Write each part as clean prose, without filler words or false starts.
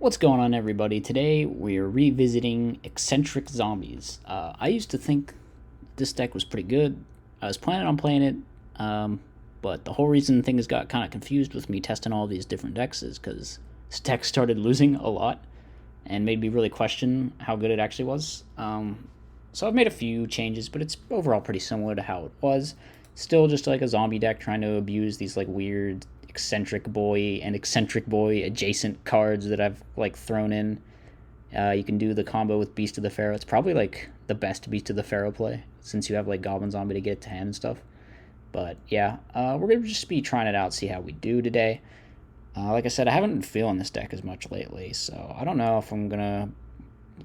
What's going on, everybody? Today we're revisiting Eccentric Zombies. I used to think this deck was pretty good. I was planning on playing it, but the whole reason things got kind of confused with me testing all these different decks is because this deck started losing a lot and made me really question how good it actually was. So I've made a few changes, but it's overall pretty similar to how it was. Still just like a zombie deck trying to abuse these like weird eccentric boy and eccentric boy adjacent cards that I've like thrown in. You can do the combo with Beast of the Pharaoh. It's probably like the best Beast of the Pharaoh play since you have like Goblin Zombie to get it to hand and stuff. But yeah, we're gonna just be trying it out, see how we do today. Like I said, I haven't been feeling this deck as much lately, so I don't know if I'm gonna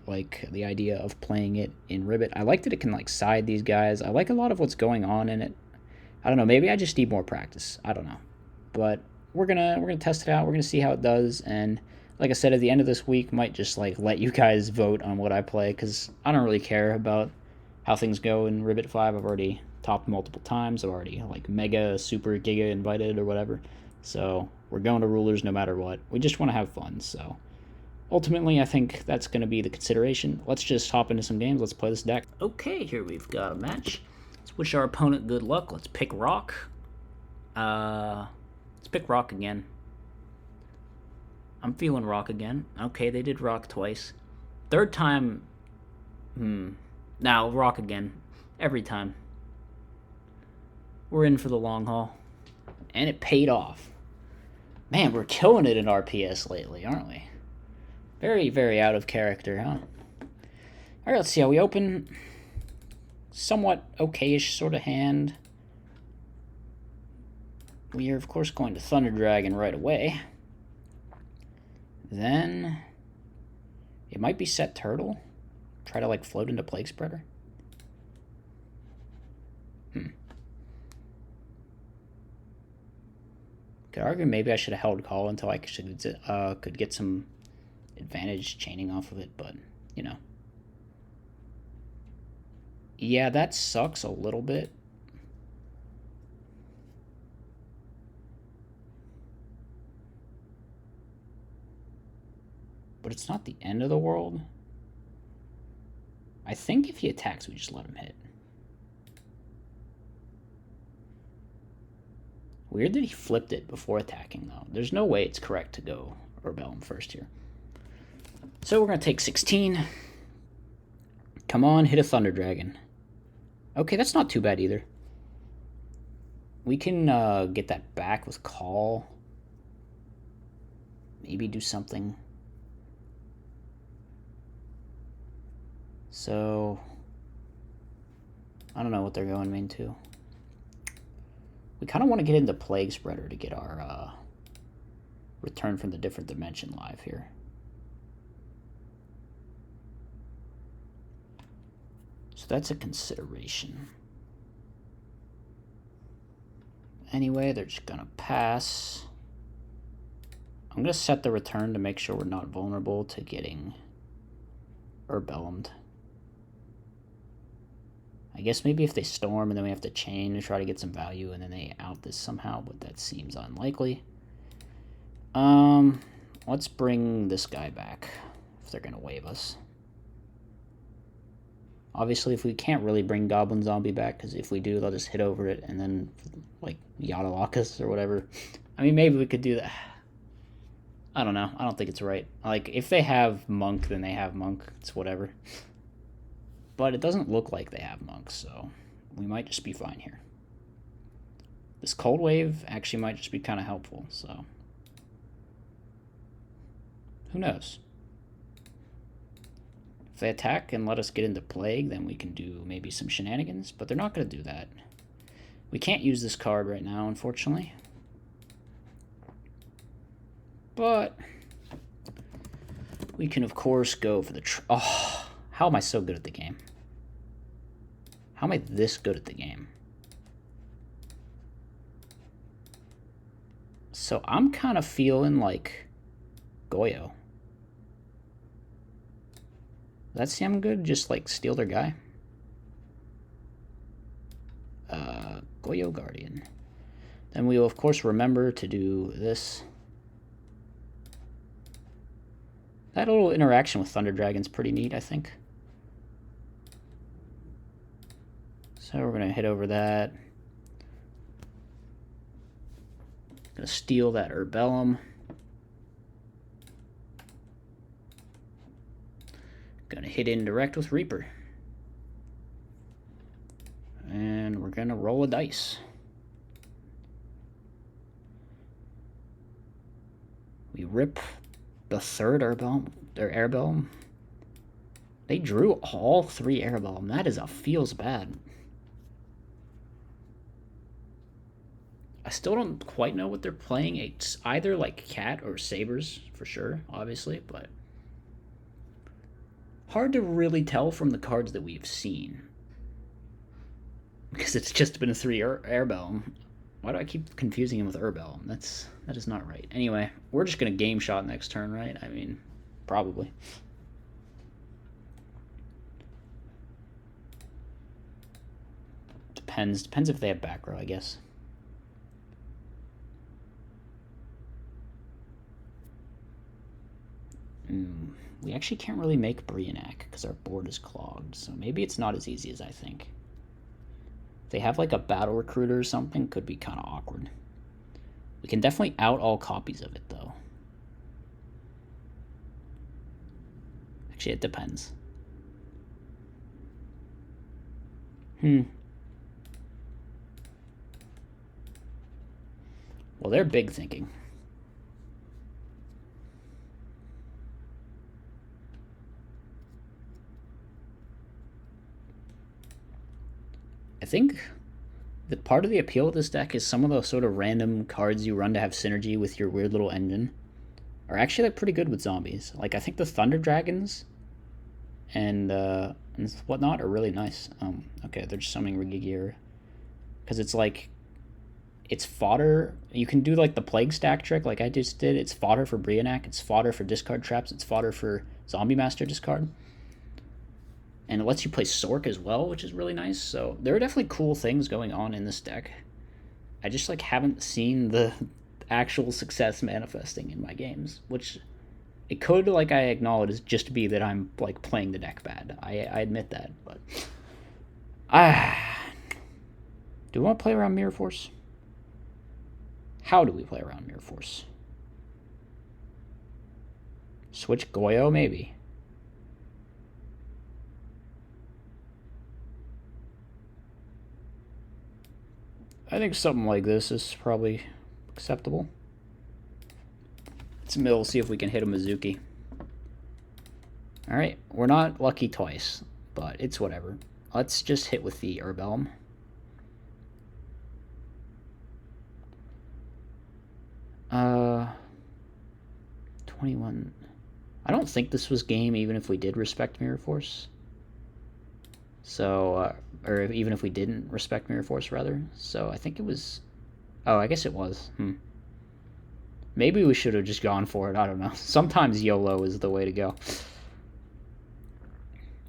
like the idea of playing it in Ribbit. I like that it can like side these guys. I like a lot of what's going on in it. I don't know, maybe I just need more practice. I don't know. But we're gonna test it out. We're gonna see how it does, and like I said, at the end of this week, might just like let you guys vote on what I play because I don't really care about how things go in RBET5. I've already topped multiple times. I've already like mega, super, giga invited or whatever. So we're going to rulers no matter what. We just want to have fun. So ultimately, I think that's going to be the consideration. Let's just hop into some games. Let's play this deck. Okay, here we've got a match. Let's wish our opponent good luck. Let's pick Rock. Let's pick Rock again. I'm feeling Rock again. Okay, they did Rock twice. Third time... Now, Rock again. Every time. We're in for the long haul. And it paid off. Man, we're killing it in RPS lately, aren't we? Very, very out of character, huh? Alright, let's see how we open. Somewhat okay-ish sort of hand. We are, of course, going to Thunder Dragon right away. Then it might be set Turtle. Try to, like, float into Plague Spreader. Could argue maybe I should have held call until I could get some advantage chaining off of it, but, you know. Yeah, that sucks a little bit. But it's not the end of the world. I think if he attacks, we just let him hit. Weird that he flipped it before attacking, though. There's no way it's correct to go Rebellum first here. So we're going to take 16. Come on, hit a Thunder Dragon. Okay, that's not too bad either. We can get that back with Call. Maybe do something. So, I don't know what they're going main to. We kind of want to get into Plague Spreader to get our Return from the Different Dimension live here. So that's a consideration. Anyway, they're just going to pass. I'm going to set the return to make sure we're not vulnerable to getting Urbellumed. I guess maybe if they storm and then we have to chain to try to get some value and then they out this somehow, but that seems unlikely. Let's bring this guy back if they're going to wave us. Obviously, if we can't really bring Goblin Zombie back, because if we do, they'll just hit over it and then, like, Yada lock us or whatever. I mean, maybe we could do that. I don't know. I don't think it's right. Like, if they have Monk, then they have Monk. It's whatever. But it doesn't look like they have Monk, so we might just be fine here. This Cold Wave actually might just be kind of helpful, so who knows? If they attack and let us get into Plague, then we can do maybe some shenanigans, but they're not going to do that. We can't use this card right now, unfortunately. But we can, of course, go for the... Oh, how am I so good at the game? How am I this good at the game? So I'm kind of feeling like Goyo. That seem good? Just like steal their guy. Goyo Guardian. Then we will of course remember to do this. That little interaction with Thunder Dragon's pretty neat, I think. So we're going to hit over that. Going to steal that Urbellum. Going to hit indirect with Reaper. And we're going to roll a dice. We rip the third Urbellum, their Airbellum. They drew all 3 Airbellum. That is feels bad. I still don't quite know what they're playing. It's either like Cat or Sabers for sure, obviously, but hard to really tell from the cards that we've seen. Because it's just been a 3 Airbellum. Why do I keep confusing him with Urbellum? That is not right. Anyway, we're just going to game shot next turn, right? I mean, probably. Depends if they have back row, I guess. We actually can't really make Brionac because our board is clogged, so maybe it's not as easy as I think. If they have like a battle recruiter or something, could be kind of awkward. We can definitely out all copies of it though. Actually, it depends. Well, they're big thinking. I think the part of the appeal of this deck is some of the sort of random cards you run to have synergy with your weird little engine are actually like pretty good with zombies. Like I think the Thunder Dragons and whatnot are really nice. Okay, they're just summoning Regigier because it's like it's fodder. You can do like the Plague Stack trick like I just did. It's fodder for Brionac. It's fodder for discard traps. It's fodder for Zombie Master discard. And it lets you play Sork as well, which is really nice. So there are definitely cool things going on in this deck. I just like haven't seen the actual success manifesting in my games, which it could, like I acknowledge, just be that I'm like playing the deck bad. I admit that, but do we want to play around Mirror Force? How do we play around Mirror Force? Switch Goyo, maybe. I think something like this is probably acceptable. Let's mill, see if we can hit a Mizuki. Alright, we're not lucky twice, but it's whatever. Let's just hit with the Urbellum. Uh, 21. I don't think this was game even if we did respect Mirror Force. So, or even if we didn't respect Mirror Force, rather. So I think it was... Oh, I guess it was. Maybe we should have just gone for it. I don't know. Sometimes YOLO is the way to go.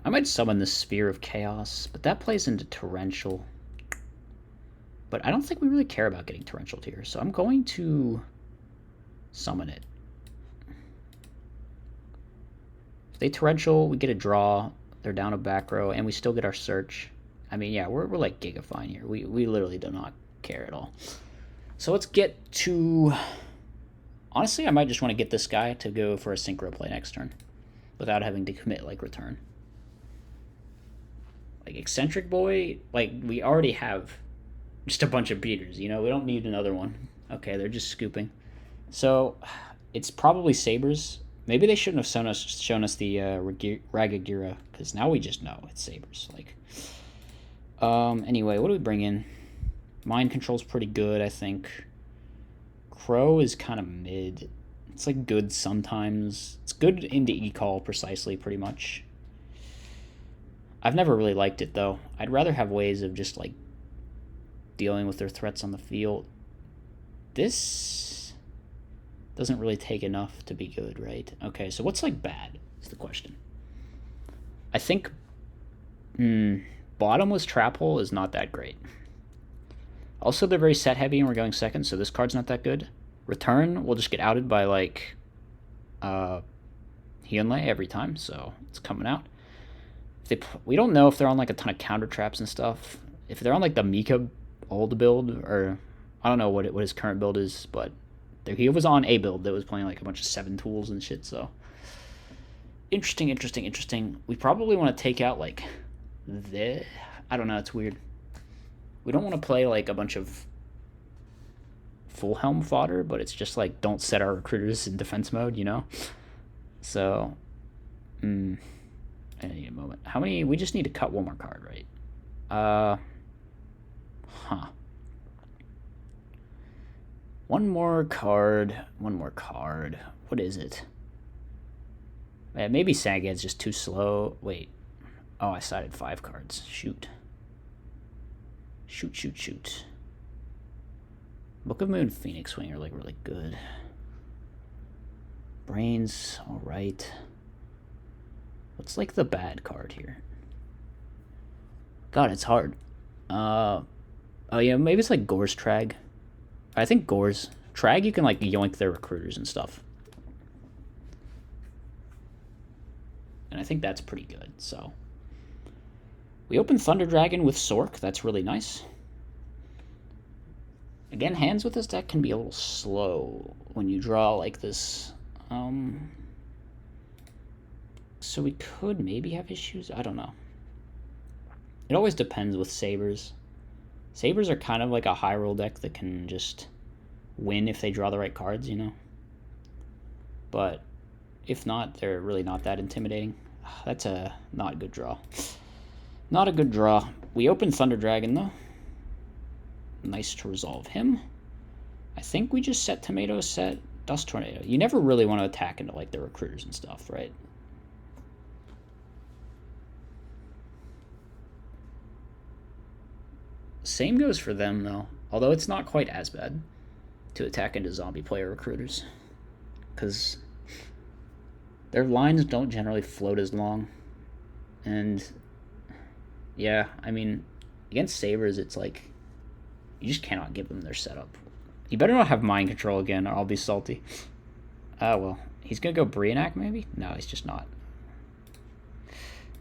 I might summon the Sphere of Chaos, but that plays into Torrential. But I don't think we really care about getting Torrential here, so I'm going to summon it. If they Torrential, we get a draw. They're down a back row, and we still get our search. I mean, yeah, we're like gigafine here. We literally do not care at all. So let's get to... Honestly, I might just want to get this guy to go for a synchro play next turn without having to commit, like, return. Like, Eccentric Boy, like, we already have just a bunch of beaters, you know? We don't need another one. Okay, they're just scooping. So, it's probably Sabers. Maybe they shouldn't have shown us the Ragagira, because now we just know it's Sabers. Like, anyway, what do we bring in? Mind Control's pretty good, I think. Crow is kind of mid. It's like good sometimes. It's good into E-Call precisely, pretty much. I've never really liked it, though. I'd rather have ways of just, like, dealing with their threats on the field. This doesn't really take enough to be good, right? Okay, so what's, like, bad is the question. I think bottomless Trap Hole is not that great. Also, they're very set-heavy, and we're going second, so this card's not that good. Return, we'll just get outed by, like... Hyunlei every time, so it's coming out. We don't know if they're on like a ton of counter traps and stuff. If they're on like the Mika old build, or I don't know what his current build is, but he was on a build that was playing like a bunch of 7 tools and shit. So interesting. We probably want to take out like this. I don't know. It's weird. We don't want to play like a bunch of full helm fodder, but it's just like don't set our recruiters in defense mode, you know. So, I need a moment. How many? We just need to cut one more card, right? One more card. What is it? Maybe Sagan's just too slow. Wait. Oh, I sided 5 cards. Shoot. Book of Moon, Phoenix Wing are like really good. Brains, alright. What's like the bad card here? God, it's hard. Oh yeah, maybe it's like Gore's Trag. I think Gore's Trag, you can like yoink their recruiters and stuff. And I think that's pretty good, so. We open Thunder Dragon with Sork, that's really nice. Again, hands with this deck can be a little slow when you draw like this. So we could maybe have issues, I don't know. It always depends with Sabers. Sabers are kind of like a high roll deck that can just win if they draw the right cards, you know? But if not, they're really not that intimidating. That's a not a good draw. Not a good draw. We open Thunder Dragon, though. Nice to resolve him. I think we just set Tomato, set Dust Tornado. You never really want to attack into, like, the recruiters and stuff, right? Same goes for them, though. Although it's not quite as bad to attack into zombie player recruiters. Because their lines don't generally float as long. And, yeah, I mean, against Sabers, it's like, you just cannot give them their setup. You better not have mind control again, or I'll be salty. Well, he's going to go Brionac, maybe? No, he's just not.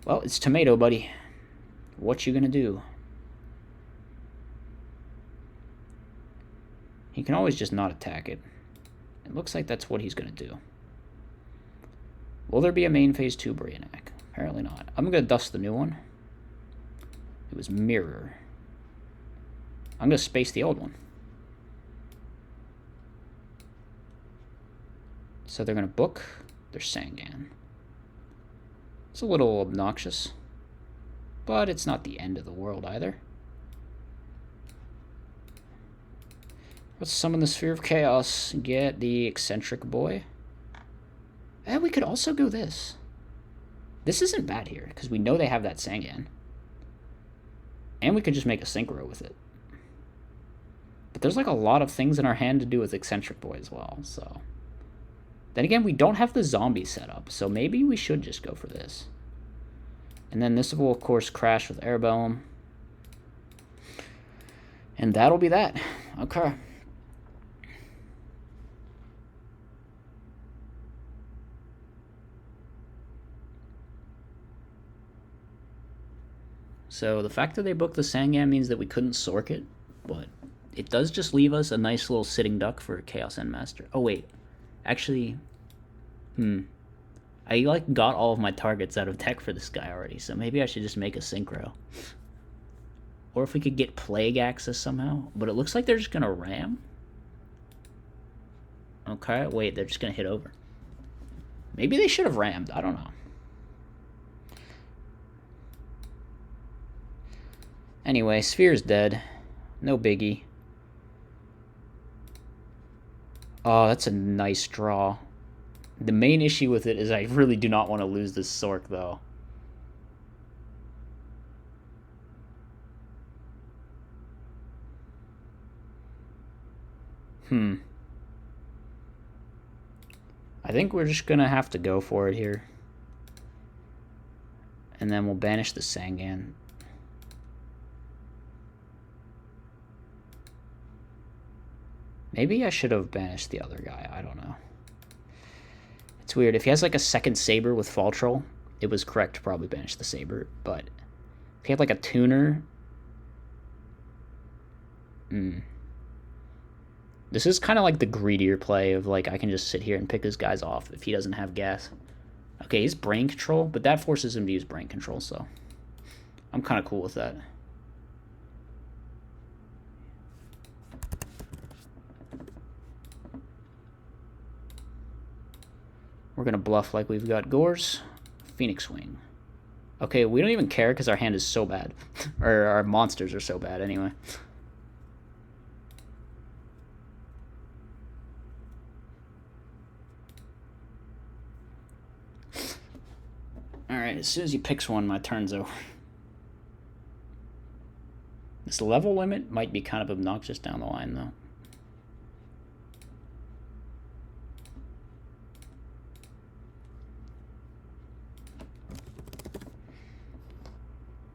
Well, it's Tomato, buddy. What you going to do? He can always just not attack it. It looks like that's what he's going to do. Will there be a main phase 2 Brionac? Apparently not. I'm going to dust the new one. It was Mirror. I'm going to space the old one. So they're going to book their Sangan. It's a little obnoxious, but it's not the end of the world either. Let's summon the Sphere of Chaos and get the Eccentric boy. And we could also go this. This isn't bad here, because we know they have that Sangan. And we could just make a Synchro with it. But there's like a lot of things in our hand to do with Eccentric boy as well, so. Then again, we don't have the zombie set up, so maybe we should just go for this. And then this will, of course, crash with Airboom. And that'll be that. Okay. So the fact that they booked the Sangan means that we couldn't Sork it, but it does just leave us a nice little sitting duck for Chaos Endmaster. Oh, wait. Actually, I like got all of my targets out of deck for this guy already, so maybe I should just make a Synchro. Or if we could get Plague Access somehow. But it looks like they're just going to ram. Okay, wait, they're just going to hit over. Maybe they should have rammed, I don't know. Anyway, Sphere's dead. No biggie. Oh, that's a nice draw. The main issue with it is I really do not want to lose this Sork, though. I think we're just going to have to go for it here. And then we'll banish the Sangan. Maybe I should have banished the other guy. I don't know. It's weird. If he has like a second Saber with Fall Troll, it was correct to probably banish the Saber. But if he had like a tuner... This is kind of like the greedier play of like, I can just sit here and pick his guys off if he doesn't have gas. Okay, he's Brain Control, but that forces him to use Brain Control, so I'm kind of cool with that. We're going to bluff like we've got Gores. Phoenix Wing. Okay, we don't even care because our hand is so bad. Or our monsters are so bad anyway. Alright, as soon as he picks one, my turn's over. This level limit might be kind of obnoxious down the line, though.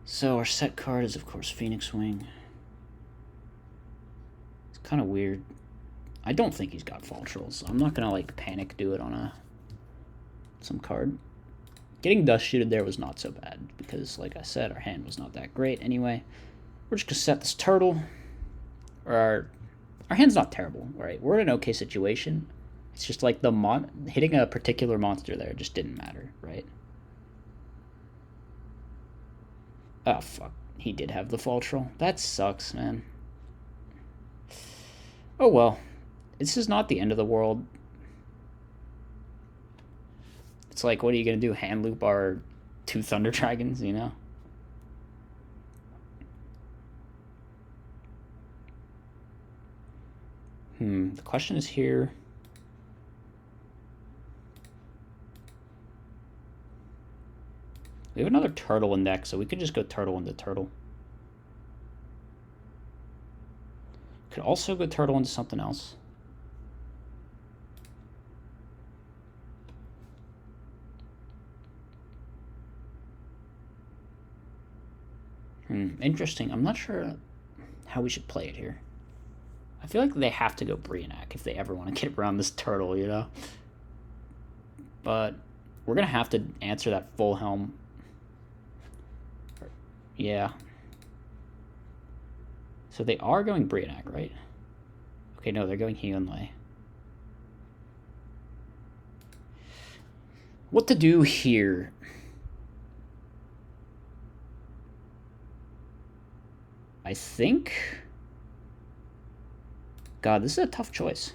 So our set card is, of course, Phoenix Wing. It's kind of weird. I don't think he's got Fall Trolls, so I'm not going to, like, panic do it on some card. Getting dust shooted there was not so bad, because, like I said, our hand was not that great anyway. We're just going to set this turtle. Or our hand's not terrible, right? We're in an okay situation. It's just like hitting a particular monster there just didn't matter, right? Oh, fuck. He did have the Fall Troll. That sucks, man. Oh, well. This is not the end of the world. It's like, what are you going to do? Hand loop our 2 Thunder Dragons, you know? The question is here. We have another turtle in deck, so we could just go turtle into turtle. Could also go turtle into something else. Interesting. I'm not sure how we should play it here. I feel like they have to go Brionac if they ever want to get around this turtle, you know? But we're going to have to answer that full helm. Yeah. So they are going Brionac, right? Okay, no, they're going Hyunlei. What to do here? I think... God, this is a tough choice.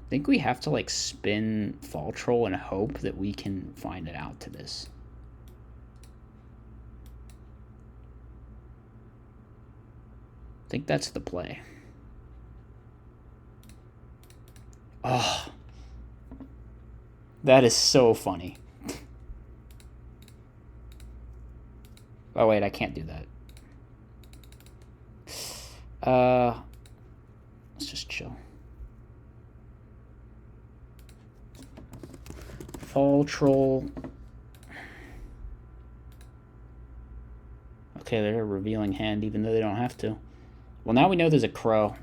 I think we have to, like, spin Fall Troll and hope that we can find it out to this. I think that's the play. Oh. That is so funny. Oh, wait, I can't do that. Let's just chill. Fall Troll. Okay, they're a revealing hand, even though they don't have to. Well, now we know there's a crow.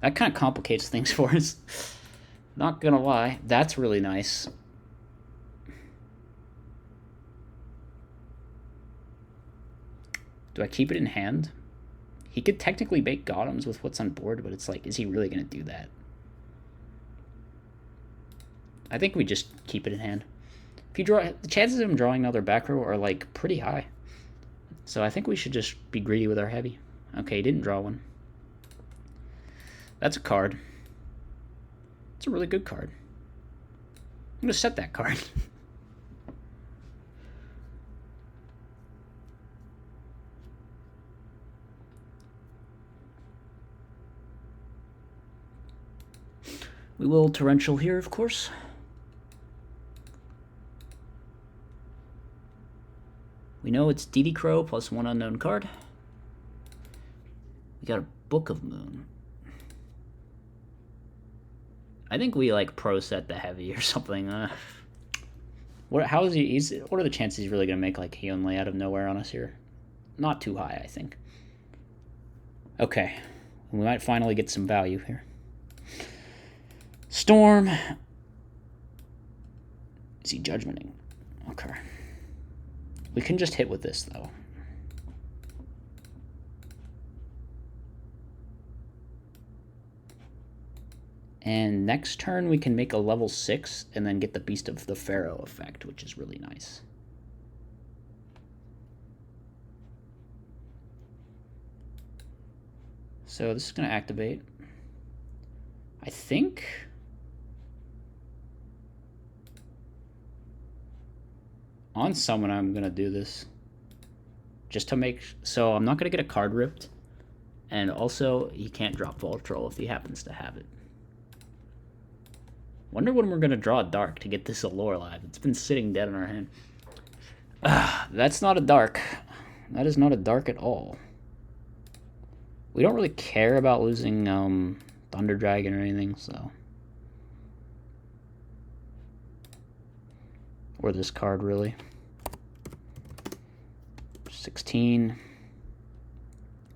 That kind of complicates things for us. Not gonna lie, that's really nice. Do I keep it in hand? He could technically bait Gotems with what's on board, but it's like, is he really gonna do that? I think we just keep it in hand. If you draw, the chances of him drawing another back row are like pretty high. So I think we should just be greedy with our heavy. Okay, he didn't draw one. That's a card. It's a really good card. I'm gonna set that card. We will torrential here, of course. We know it's DD Crow plus 1 unknown card. We got a Book of Moon. I think we like pro set the heavy or something. What? How is he? What are the chances he's really gonna make like Hyunlei out of nowhere on us here? not too high, I think. Okay, we might finally get some value here. Storm. Is he judgmenting? Okay. We can just hit with this, though. And next turn, we can make a level 6 and then get the Beast of the Pharaoh effect, which is really nice. So this is going to activate. I think... on summon, I'm going to do this. Just to make... so I'm not going to get a card ripped. And also, he can't drop Voltroll if he happens to have it. Wonder when we're going to draw a dark to get this Allure live. It's been sitting dead in our hand. That's not a dark. That is not a dark at all. We don't really care about losing Thunder Dragon or anything, so... or this card, really. 16.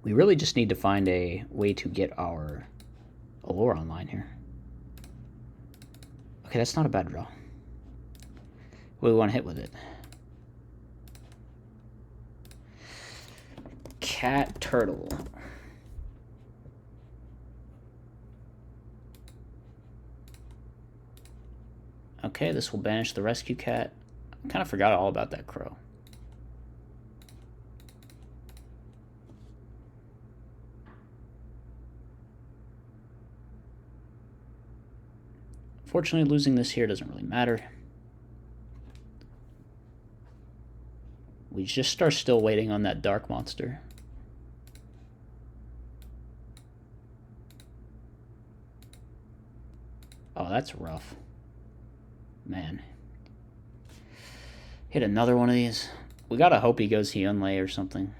We really just need to find a way to get our Allure online here. Okay, that's not a bad draw. What do we want to hit with it? Cat Turtle. Okay, this will banish the rescue cat. I kind of forgot all about that crow. Fortunately, losing this here doesn't really matter. We just are still waiting on that dark monster. Oh, that's rough. Man. Hit another one of these. We gotta hope he goes Hyunlei or something.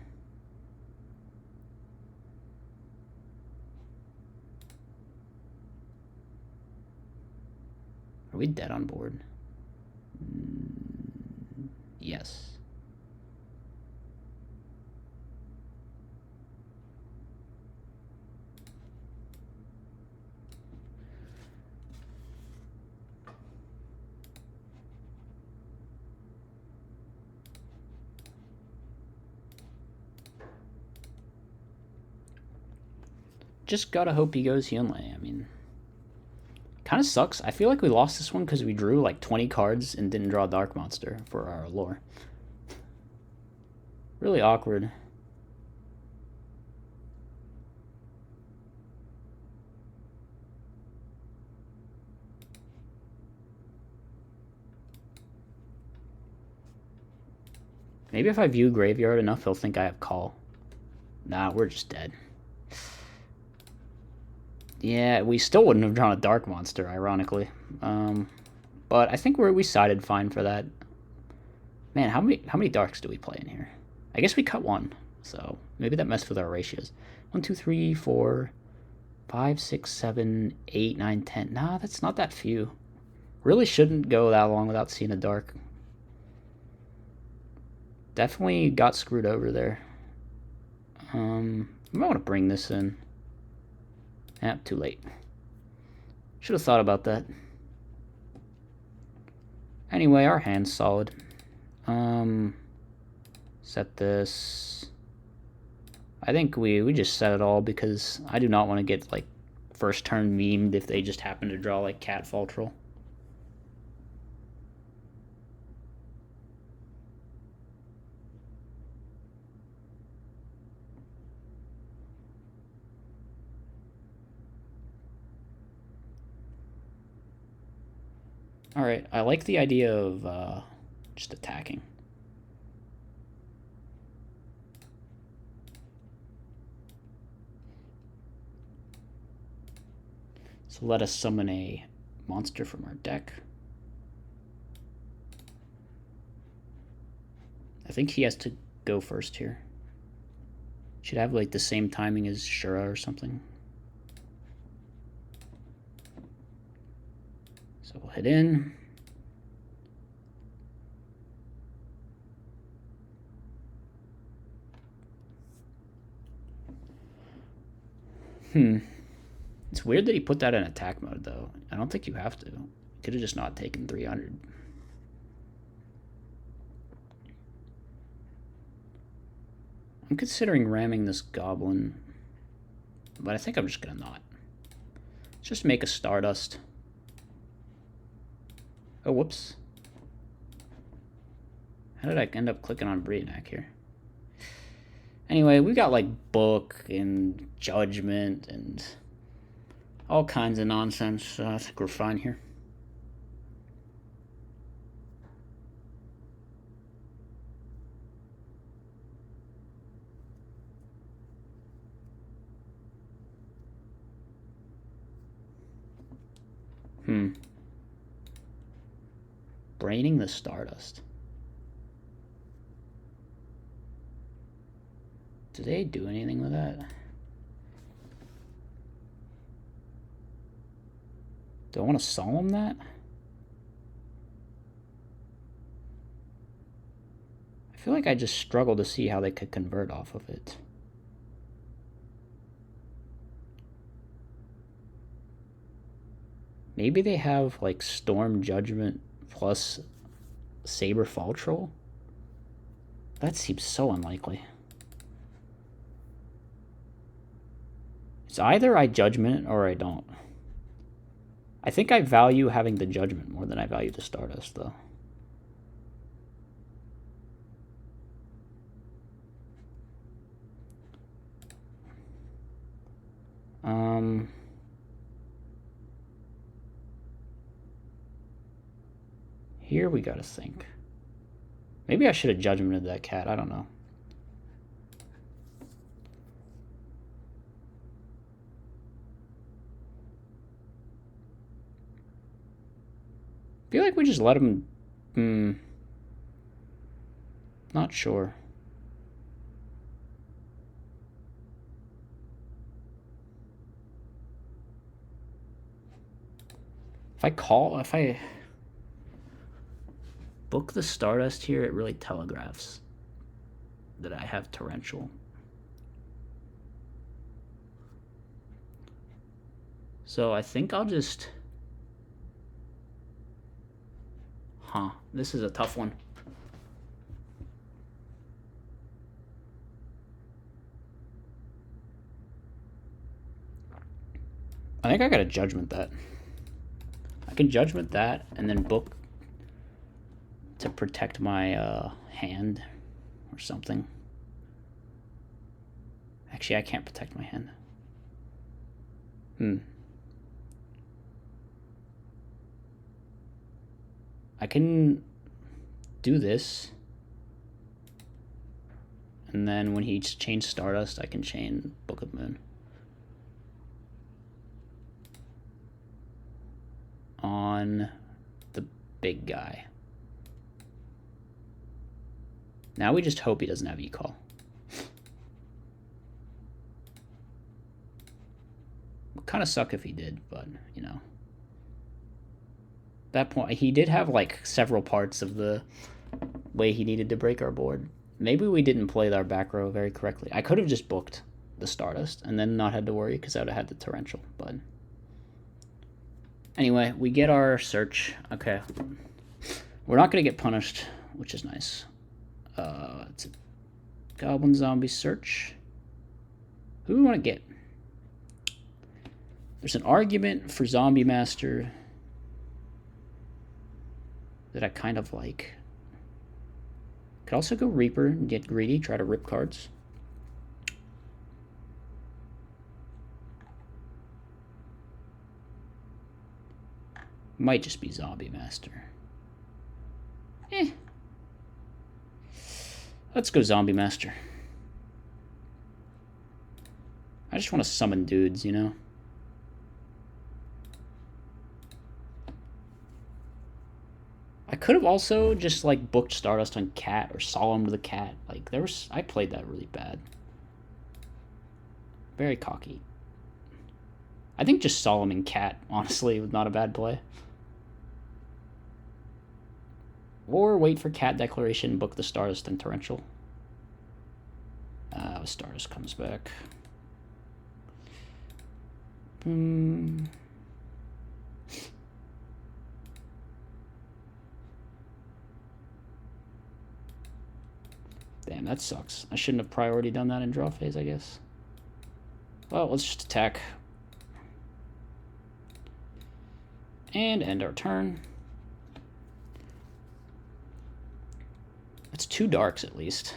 Are we dead on board? Yes. Just gotta hope he goes Hyunlei. I mean, kind of sucks. I feel like we lost this one because we drew like 20 cards and didn't draw a Dark Monster for our Allure. Really awkward. Maybe if I view Graveyard enough, he'll think I have Call. Nah, we're just dead. Yeah, we still wouldn't have drawn a Dark Monster, ironically. But I think we sided fine for that. Man, how many Darks do we play in here? I guess we cut one, so maybe that messed with our ratios. 1, 2, 3, 4, 5, 6, 7, 8, 9, 10. Nah, that's not that few. Really shouldn't go that long without seeing a Dark. Definitely got screwed over there. I might want to bring this in. Too late. Should have thought about that. Anyway, our hand's solid. Set this. I think we just set it all because I do not want to get like first turn memed if they just happen to draw like Cat Voltroll. Alright, I like the idea of just attacking. So let us summon a monster from our deck. I think he has to go first here. Should have like the same timing as Shura or something. So we'll hit in. It's weird that he put that in attack mode, though. I don't think you have to. You could have just not taken 300. I'm considering ramming this goblin, but I think I'm just gonna not. Let's just make a Stardust. Oh, whoops. How did I end up clicking on Breednack here? Anyway, we got like Book and Judgment and all kinds of nonsense. I think we're fine here. Braining the Stardust. Do they do anything with that? Do I want to solemn that? I feel like I just struggle to see how they could convert off of it. Maybe they have like Storm Judgment plus Saber Fall Troll? That seems so unlikely. It's either I Judgment or I don't. I think I value having the Judgment more than I value the Stardust, though. Here we gotta think. Maybe I should have Judgmented that cat. I don't know. I feel like we just let him. Not sure. If I book the Stardust here, it really telegraphs that I have Torrential. So I think I'll just... this is a tough one. I think I gotta Judgment that. I can Judgment that and then book to protect my hand or something. Actually, I can't protect my hand. I can do this. And then when he chains Stardust, I can chain Book of Moon. On the big guy. Now we just hope he doesn't have E-Call. Would kind of suck if he did, but, you know. At that point, he did have, like, several parts of the way he needed to break our board. Maybe we didn't play our back row very correctly. I could have just booked the Stardust and then not had to worry because I would have had the Torrential, but... Anyway, we get our search. Okay. We're not going to get punished, which is nice. It's a Goblin Zombie search. Who do we want to get? There's an argument for Zombie Master that I kind of like. Could also go Reaper and get greedy, try to rip cards. Might just be Zombie Master. Let's go Zombie Master. I just want to summon dudes, you know? I could have also just, like, booked Stardust on Cat or Solemn the Cat. Like, I played that really bad. Very cocky. I think just Solemn and Cat, honestly, was not a bad play. Or wait for Cat Declaration, book the Stardust and Torrential. Stardust comes back. Damn, that sucks. I shouldn't have priority done that in draw phase, I guess. Well, let's just attack. And end our turn. It's 2 darks at least.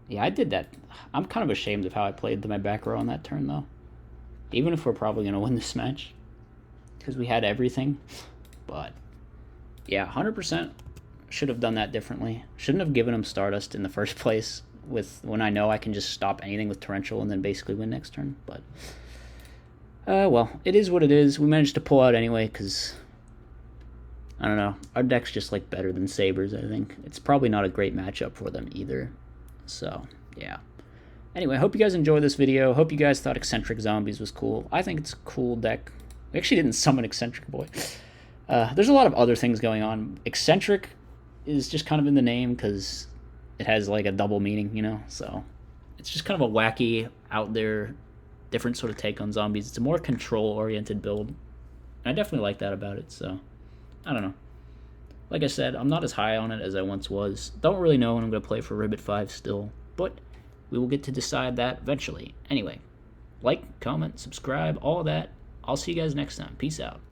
Yeah, I did that. I'm kind of ashamed of how I played my back row on that turn, though. Even if we're probably going to win this match. Because we had everything. But, yeah, 100% should have done that differently. Shouldn't have given him Stardust in the first place when I know I can just stop anything with Torrential and then basically win next turn. But, well, it is what it is. We managed to pull out anyway because, I don't know, our deck's just, like, better than Sabres, I think. It's probably not a great matchup for them either. So, yeah. Anyway, I hope you guys enjoyed this video. Hope you guys thought Eccentric Zombies was cool. I think it's a cool deck. We actually didn't summon Eccentric Boy. There's a lot of other things going on. Eccentric is just kind of in the name because it has like a double meaning, you know? So it's just kind of a wacky, out there, different sort of take on zombies. It's a more control-oriented build. And I definitely like that about it, so I don't know. Like I said, I'm not as high on it as I once was. Don't really know when I'm going to play for RBET5 still, but we will get to decide that eventually. Anyway, like, comment, subscribe, all of that. I'll see you guys next time. Peace out.